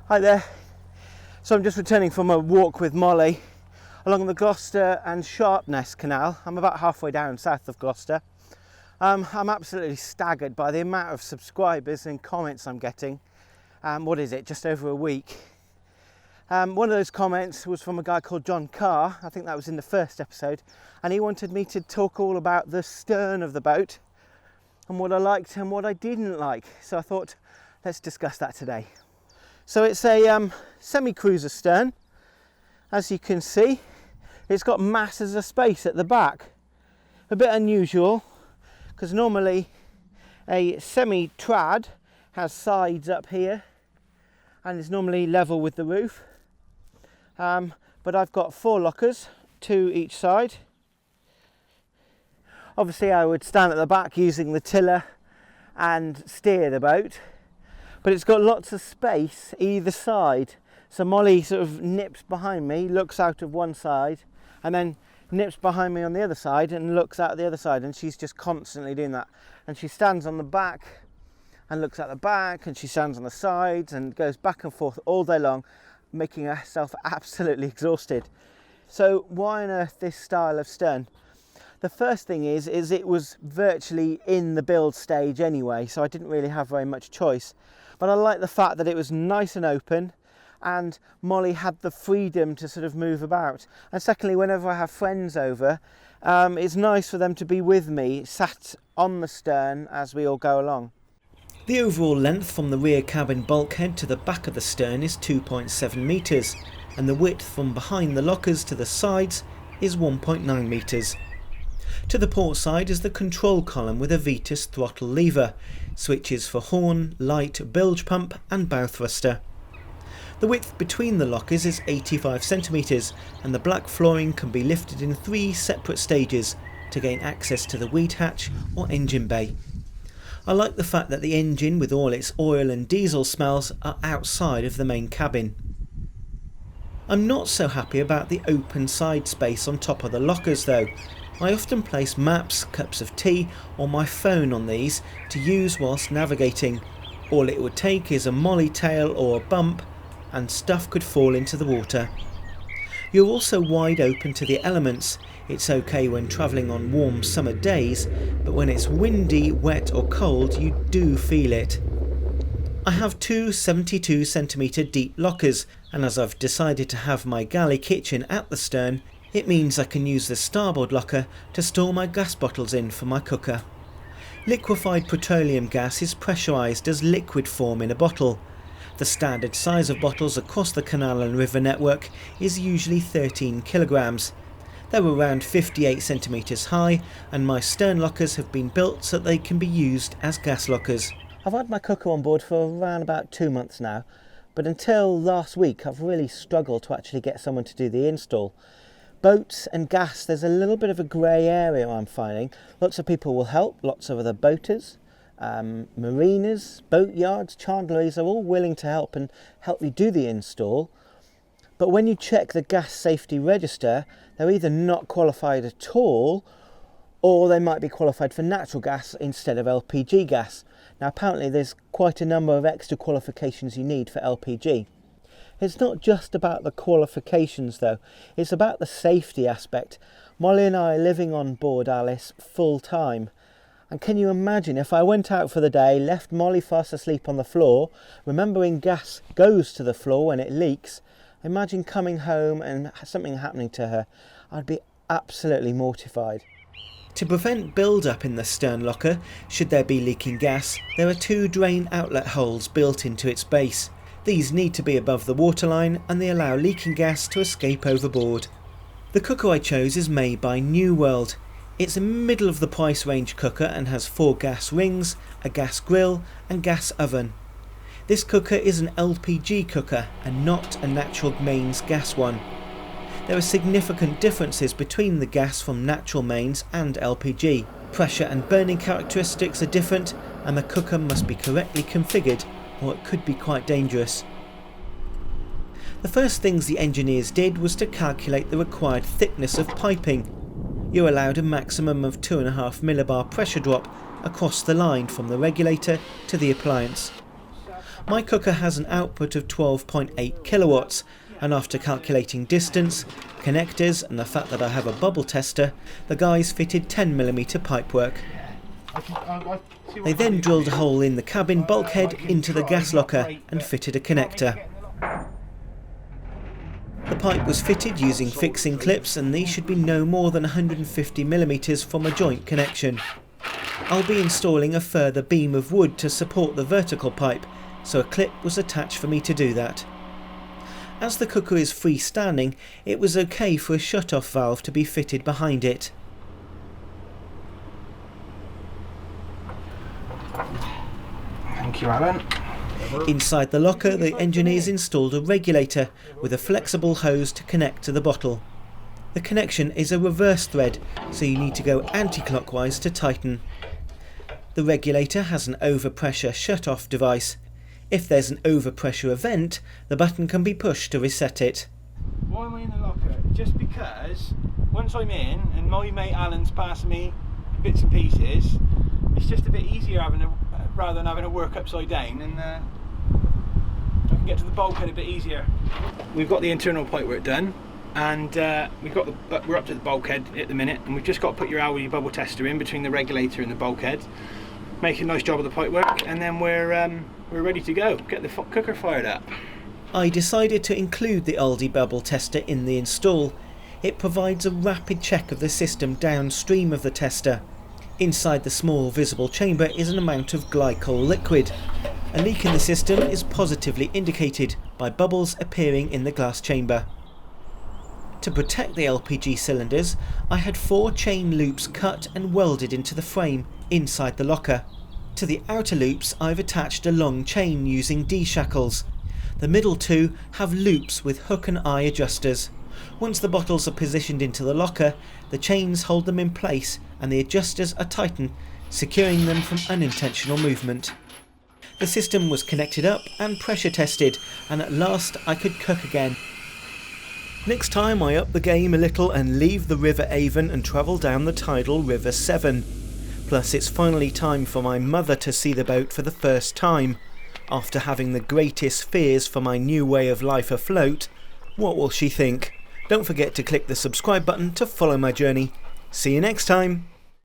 Hi there. So I'm just returning from a walk with Molly along the Gloucester and Sharpness Canal. I'm about halfway down south of Gloucester. I'm absolutely staggered by the amount of subscribers and comments I'm getting. What is it, just over a week? One of those comments was from a guy called John Carr. I think that was in the first episode, and he wanted me to talk all about the stern of the boat and what I liked and what I didn't like. So I thought, let's discuss that today. So it's a semi-cruiser stern. As you can see, it's got masses of space at the back. A bit unusual, because normally a semi-trad has sides up here and is normally level with the roof. But I've got 4 lockers, 2 each side. Obviously I would stand at the back using the tiller and steer the boat, but it's got lots of space either side. So Molly sort of nips behind me, looks out of one side, and then nips behind me on the other side and looks out the other side, and she's just constantly doing that. And she stands on the back and looks at the back, and she stands on the sides and goes back and forth all day long, making herself absolutely exhausted. So why on earth this style of stern? The first thing is it was virtually in the build stage anyway, so I didn't really have very much choice. But I like the fact that it was nice and open, and Molly had the freedom to sort of move about. And secondly, whenever I have friends over, it's nice for them to be with me, sat on the stern as we all go along. The overall length from the rear cabin bulkhead to the back of the stern is 2.7 metres, and the width from behind the lockers to the sides is 1.9 metres. To the port side is the control column with a Vetus throttle lever, switches for horn, light, bilge pump and bow thruster. The width between the lockers is 85 centimetres, and the black flooring can be lifted in 3 separate stages to gain access to the weed hatch or engine bay. I like the fact that the engine with all its oil and diesel smells are outside of the main cabin. I'm not so happy about the open side space on top of the lockers though. I often place maps, cups of tea or my phone on these to use whilst navigating. All it would take is a molly tail or a bump and stuff could fall into the water. You're also wide open to the elements. It's okay when travelling on warm summer days, but when it's windy, wet or cold you do feel it. I have 2 72 centimetre deep lockers, and as I've decided to have my galley kitchen at the stern, it means I can use the starboard locker to store my gas bottles in for my cooker. Liquefied petroleum gas is pressurised as liquid form in a bottle. The standard size of bottles across the canal and river network is usually 13 kilograms. They're around 58 centimetres high, and my stern lockers have been built so that they can be used as gas lockers. I've had my cooker on board for around about 2 months now, but until last week I've really struggled to actually get someone to do the install. Boats and gas, there's a little bit of a grey area I'm finding. Lots of people will help, lots of other boaters, marinas, boat yards, chandleries are all willing to help and help you do the install. But when you check the gas safety register, they're either not qualified at all, or they might be qualified for natural gas instead of LPG gas. Now apparently there's quite a number of extra qualifications you need for LPG. It's not just about the qualifications though, it's about the safety aspect. Molly and I are living on board Alice full time. And can you imagine if I went out for the day, left Molly fast asleep on the floor, remembering gas goes to the floor when it leaks, imagine coming home and something happening to her. I'd be absolutely mortified. To prevent build-up in the stern locker, should there be leaking gas, there are 2 drain outlet holes built into its base. These need to be above the waterline and they allow leaking gas to escape overboard. The cooker I chose is made by New World. It's a middle of the price range cooker and has 4 gas rings, a gas grill and gas oven. This cooker is an LPG cooker and not a natural mains gas one. There are significant differences between the gas from natural mains and LPG. Pressure and burning characteristics are different, and the cooker must be correctly configured or it could be quite dangerous. The first things the engineers did was to calculate the required thickness of piping. You're allowed a maximum of 2.5 millibar pressure drop across the line from the regulator to the appliance. My cooker has an output of 12.8 kilowatts, and after calculating distance, connectors and the fact that I have a bubble tester, the guys fitted 10mm pipework. They then drilled a hole in the cabin bulkhead into the gas locker and fitted a connector. The pipe was fitted using fixing clips, and these should be no more than 150mm from a joint connection. I'll be installing a further beam of wood to support the vertical pipe, so a clip was attached for me to do that. As the cooker is freestanding, it was okay for a shut-off valve to be fitted behind it. Thank you, Alan. Inside the locker, the engineers installed a regulator with a flexible hose to connect to the bottle. The connection is a reverse thread, so you need to go anti-clockwise to tighten. The regulator has an overpressure shut-off device. If there's an overpressure event, the button can be pushed to reset it. Why am I in the locker? Just because once I'm in and my mate Alan's passing me bits and pieces, it's just a bit easier rather than having to work upside down, and I can get to the bulkhead a bit easier. We've got the internal pipework done, and we're up to the bulkhead at the minute, and we've just got to put your hourly bubble tester in between the regulator and the bulkhead, make a nice job of the pipework, and then we're ready to go. Get the cooker fired up. I decided to include the Aldi bubble tester in the install. It provides a rapid check of the system downstream of the tester. Inside the small visible chamber is an amount of glycol liquid. A leak in the system is positively indicated by bubbles appearing in the glass chamber. To protect the LPG cylinders, I had 4 chain loops cut and welded into the frame inside the locker. To the outer loops I've attached a long chain using D-shackles. The middle 2 have loops with hook and eye adjusters. Once the bottles are positioned into the locker, the chains hold them in place and the adjusters are tightened, securing them from unintentional movement. The system was connected up and pressure tested, and at last I could cook again. Next time I up the game a little and leave the River Avon and travel down the tidal River Severn. Plus it's finally time for my mother to see the boat for the first time. After having the greatest fears for my new way of life afloat, what will she think? Don't forget to click the subscribe button to follow my journey. See you next time!